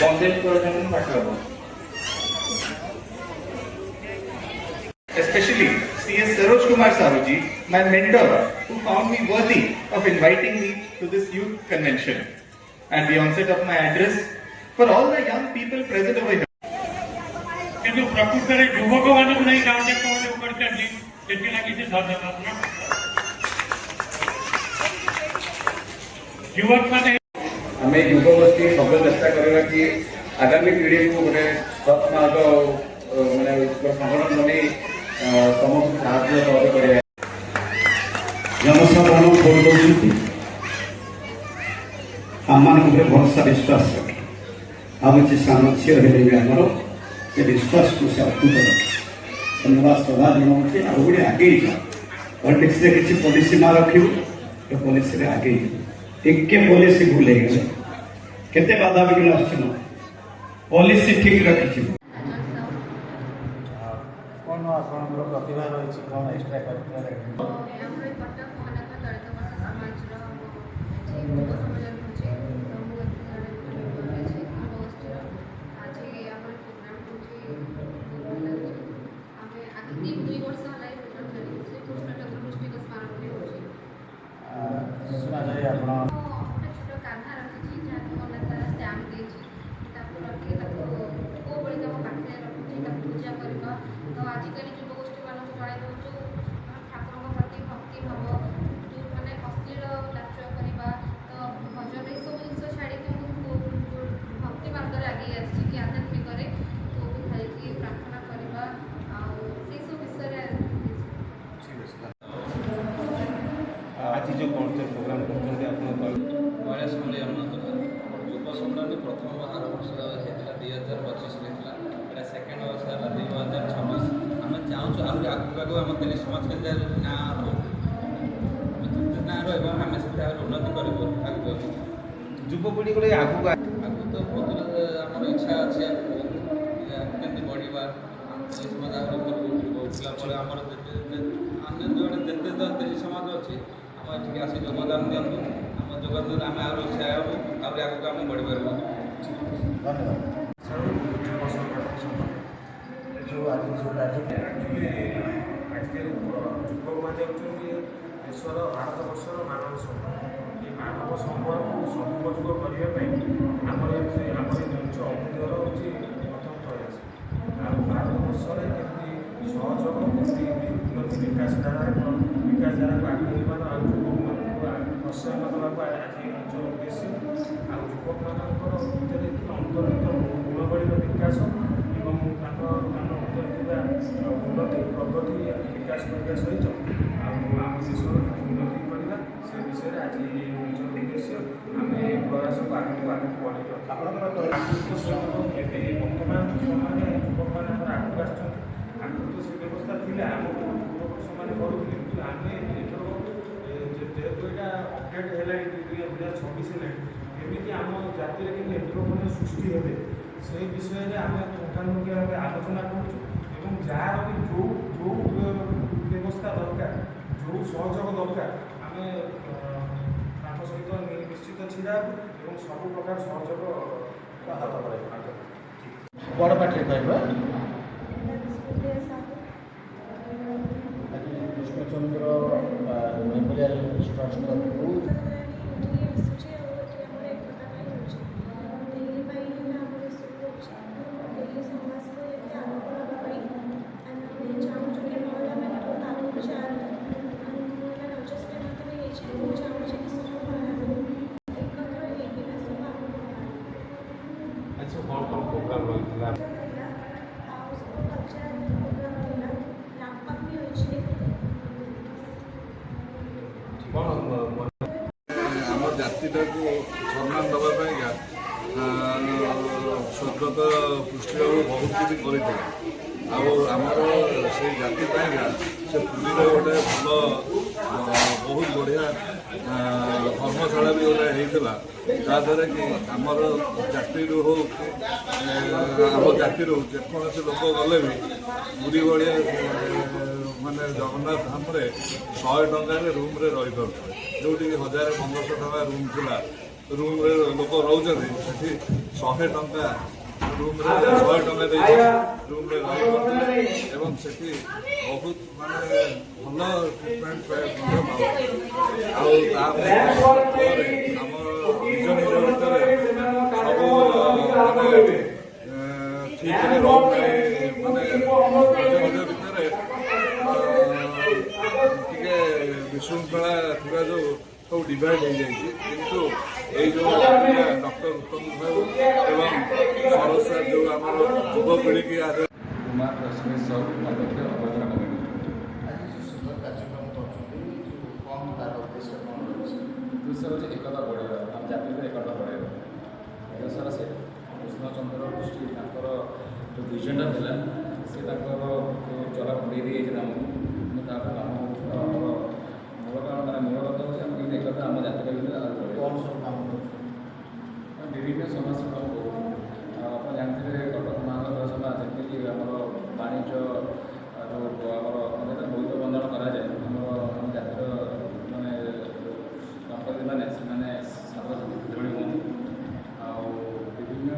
bondage করার জন্য পাঠাবো। Especially C.S. Saroj Kumar Saruji, my mentor, who found me worthy of inviting me to this youth convention. At the onset of my address, for all the young people present over here. কিন্তু প্রকৃতরে যুবক মানুষ নেই গাঁৱতে কোনে করছেন সেটি লাগি যে ধন্যবাদ যুবক মানে ଆମେ ଯୁବଗୋଷ୍ଠୀ ସବୁ ଚେଷ୍ଟା କରିବା କି ଆଗାମୀ ପିଢ଼ିକୁ ଗୋଟେ ସତ୍ ମାର୍ଗ ମାନେ ସଂଗଠନ ବନେଇ ସମସ୍ତଙ୍କୁ ସାହାଯ୍ୟ ସହଯୋଗ କରିବା। ଜନସାଧାରଣ ଭୋଟ ଦେଉଛନ୍ତି ଆମମାନଙ୍କ ଉପରେ ଭରସା ବିଶ୍ୱାସ ରଖେ ଆଉ କିଛି ସାନ ଝିଅ ହେଲେ ବି ଆମର ସେ ବିଶ୍ୱାସକୁ ସେ ଅତୁଟ ରଖେ। ଧନ୍ୟବାଦ ସଦା ଜଣାଉଛି ଆଉ ଗୋଟେ ଆଗେଇ ଯାଅ। ପଲିଟିକ୍ସରେ କିଛି ପଲିସି ମା ରଖିବୁ ତ ପଲିସିରେ ଆଗେଇ ଯିବୁ। ଟିକେ ପଲିସି ଭୁଲ ହେଇଗଲେ କେତେ ବାଧାବିଘ୍ନ ଆସୁଛି ନା ପଲିସି ଠିକ୍ ରଖିଯିବୁ। କ'ଣ ଆପଣଙ୍କର ପ୍ରତିଭା ରହିଛି କ'ଣ ଏକ୍ସଟ୍ରା କରିକୁଲାର ଶୁଣାଯାଏ ଆପଣ तो आजिकल युवगोष्ठी मान जन दूँ ठाकुर प्रति भक्ति भाव जो मैंने अश्लील नाच करवा तो भजन ये सब जिन छाड़ी भक्ति मार्ग आगे आसी आध्यात्मिक धरिकी प्रार्थना करवा से सब विषय आज जो प्रोग्राम करते महिला सम्मेलन युव सम्मेलन प्रथम आर वर्ष होता 2025 होता सेकेंड वर्ष है 2026 आम चाहूँ आहरी आगे आगे आम दिल्ली समाज के ना ना रम से उन्नति कर युवपीढ़ी को आगे आगू तो बहुत आम इच्छा अच्छे केमती बढ़ा समाज आगे उठला आम अन्य जो जिते दिल्ली समाज अच्छी आम ये आसी योगदान दिखाँ आम योगदान आम आगे उत्साह हूँ आगे आगे आम बढ़ी पार धन्यवाद जो आज जो ଆଜିକାଲି ଯୁବକମାନେ ହେଉଛନ୍ତି ଦେଶର ଭାରତବର୍ଷର ମାନବ ସମ୍ପଦ। ଏ ମାନବ ସମ୍ପଦକୁ ସଦୁପଯୋଗ କରିବା ପାଇଁ ଆମର ମଞ୍ଚ ଅଭିନୟର ହେଉଛି ପ୍ରଥମ ପ୍ରୟାସ। ଆଉ ଭାରତବର୍ଷରେ କେମିତି ସହଯୋଗ କେମିତି ଉନ୍ନତି ବିକାଶ ଧାରାକୁ ଆଗେଇ ନେବାର ଆଉ ଯୁବକମାନଙ୍କୁ ପ୍ରୋତ୍ସାହନ ଦେବାକୁ ଆଜି ଏ ମଞ୍ଚର ଉଦ୍ଦେଶ୍ୟ। ଆଉ ଯୁବକମାନଙ୍କର ଭିତରେ ଅନ୍ତର୍ନିହିତ ଗୁଣବଳୀର ବିକାଶ ଏବଂ ତାଙ୍କ ଭିତରେ ଥିବା ଉନ୍ନତି ପ୍ରଗତି ବିକାଶ କରିବା ସହିତ ଆଉ ଆମ ଦେଶର ଉନ୍ନତି କରିବା ସେ ବିଷୟରେ ଆଜି ଏ ମଞ୍ଚର ଉଦ୍ଦେଶ୍ୟ। ଆମେ ଏ ପ୍ରୟାସକୁ ଆଗକୁ ବଢ଼େଇବା। ଆପଣଙ୍କର ଏବେ ବର୍ତ୍ତମାନ ସମୟରେ ଯୁବକମାନଙ୍କର ଆଗକୁ ଆସୁଛନ୍ତି। ଆଗରୁ ତ ସେ ବ୍ୟବସ୍ଥା ଥିଲା ଆମ ପୂର୍ବପୁରୁଷମାନେ କରୁଥିଲେ କିନ୍ତୁ ଆମେ ଏଥର ଯେହେତୁ ଏଇଟା ଅପଡେଟ୍ ହେଲାଣି 2026 ହେଲାଣି କେମିତି ଆମ ଜାତିରେ କେମିତି ଏଣ୍ଟରପ୍ରେନ୍ୟର ସୃଷ୍ଟି ହେବେ ସେ ବିଷୟରେ ଆମେ ମୁଖାମୁଖି ଭାବେ ଆଲୋଚନା କରୁଛୁ ଏବଂ ଯାହାର ବି ଯେଉଁ ବ୍ୟବସ୍ଥା ଦରକାର ଯେଉଁ ସହଯୋଗ ଦରକାର ଆମେ ତାଙ୍କ ସହିତ ନିଶ୍ଚିତ ଛିଡ଼ା ହେବୁ ଏବଂ ସବୁ ପ୍ରକାର ସହଯୋଗ ହାତ କରାଇବା ବଡ଼ ପାଟିରେ କହିବା କୃଷ୍ଣଚନ୍ଦ୍ର ମେମୋରିଆଲ ଟ୍ରଷ୍ଟ ପ୍ରୋଗ୍ରାମ ରହିଥିଲା ଆମ ଜାତିଟାକୁ ସମ୍ମାନ ଦେବା ପାଇଁକା ସ୍ୱର୍ଗତ ପୃଷ୍ଠବାବୁ ବହୁତ କିଛି କରିଥିଲେ। ଆଉ ଆମର ସେଇ ଜାତି ପାଇଁକା ସେ ପୁରୀରେ ଗୋଟେ ଭଲ ବହୁତ ବଢ଼ିଆ ଧର୍ମଶାଳା ବି ଗୋଟେ ହେଇଥିଲା ଯାହାଦ୍ୱାରା କି ଆମର ଜାତିରୁ ହଉ ଆମ ଜାତିରୁ ଯେକୌଣସି ଲୋକ ଗଲେ ବି ପୁରୀ ଭଳିଆ ମାନେ ଜଗନ୍ନାଥ ଧାମରେ 100 ଟଙ୍କାରେ ରୁମ୍ରେ ରହିପାରୁଥିଲେ, ଯେଉଁଠିକି 1000-1500 ଟଙ୍କା ରୁମ୍ ଥିଲା ରୁମ୍ରେ ଲୋକ ରହୁଛନ୍ତି ସେଠି 100 ଟଙ୍କା ରୁମ୍ରେ 100 ଟଙ୍କା ଦେଇ ରୁମ୍ରେ ରହିପାରୁଥିଲେ ଏବଂ ସେଠି ବହୁତ ମାନେ ଭଲ ଟ୍ରିଟମେଣ୍ଟ ମଧ୍ୟ ପାଉଥିଲେ। ଆଉ ତାପରେ ଆମର ନିଜ ନିଜ ଭିତରେ ସବୁ ମାନେ ଠିକରେ ରହୁନାହିଁ, ମାନେ ନିଜ ନିଜ ଭିତରେ ଟିକେ ବିଶୃଙ୍ଖଳା ଥିବା ଯୋଗୁଁ ସବୁ ଡିଭାଇଡ୍ ହେଇଯାଇଛି। କିନ୍ତୁ ଏଇ ଯେଉଁ ଡକ୍ଟର ଉତ୍ତମ ସାହୁ ଏବଂ ସରୋଜ ସାର୍ ଯେଉଁ ଆମର ଯୁବପିଢ଼ିକି ଆଗରେ कुमार रश्मि साहू अध्यक्ष अभ्यर्थना कमिटी। ଆଜି ଯେଉଁ ସୁନ୍ଦର କାର୍ଯ୍ୟକ୍ରମ କରୁଛନ୍ତି ଯେଉଁ କ'ଣ ତାର ଉଦ୍ଦେଶ୍ୟ କ'ଣ ରହିଛି? ଉଦ୍ଦେଶ୍ୟ ହେଉଛି ଏକତା ବଢ଼ାଇବା, ଆମ ଜାତିର ଏକତା ବଢ଼ାଇବା। ଦେଶର ସେ କୃଷ୍ଣଚନ୍ଦ୍ର ଦୃଷ୍ଟି ତାଙ୍କର ଯେଉଁ ଭିଜନଟା ଥିଲା ସେ ତାଙ୍କର ଯେଉଁ ଚଲାକୁ ଦେଇଯାଇଥିଲା ଆମକୁ, ଆମେ ତାପରେ କାମ କରୁଛୁ। ଆଉ ଆମର ମୂଳ କଥା ହେଉଛି ଆମେ କେମିତି ଏକତା ଆମ ଜାତିର ଭିତରେ ଆଗକୁ ବଢ଼ାଇବା। କ'ଣ ସବୁ କାମ କରୁଛନ୍ତି? ଆମେ ବିଭିନ୍ନ ସମସ୍ୟା କାମ କରୁଛୁ। ଆଉ ଆପଣ ଜାଣିଥିବେ କଟକ ମହାନଗର ସଭା ଯେମିତିକି ଆମର ବାଣିଜ୍ୟ ଯେଉଁ ଆମର ବୋଇତ ବନ୍ଧନ କରାଯାଏ, ଆମର ଆମ ଜାତିର ମାନେ ଦମ୍ପତିମାନେ ସେମାନେ ସାଙ୍ଗସାଥି ହୁଅନ୍ତି। ଆଉ ବିଭିନ୍ନ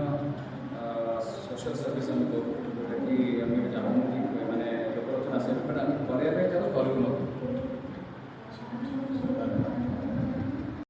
ସୋସିଆଲ ସର୍ଭିସ୍ ଆମେ କରୁ, ଯେଉଁଟାକି ଆମେ ଚାହୁଁଛୁ ମାନେ ଲୋକ ଅଛନ୍ତି ଆସିବା ଆମେ କରିବା ପାଇଁ ଚାହୁଁ କରିବୁ ମଧ୍ୟ।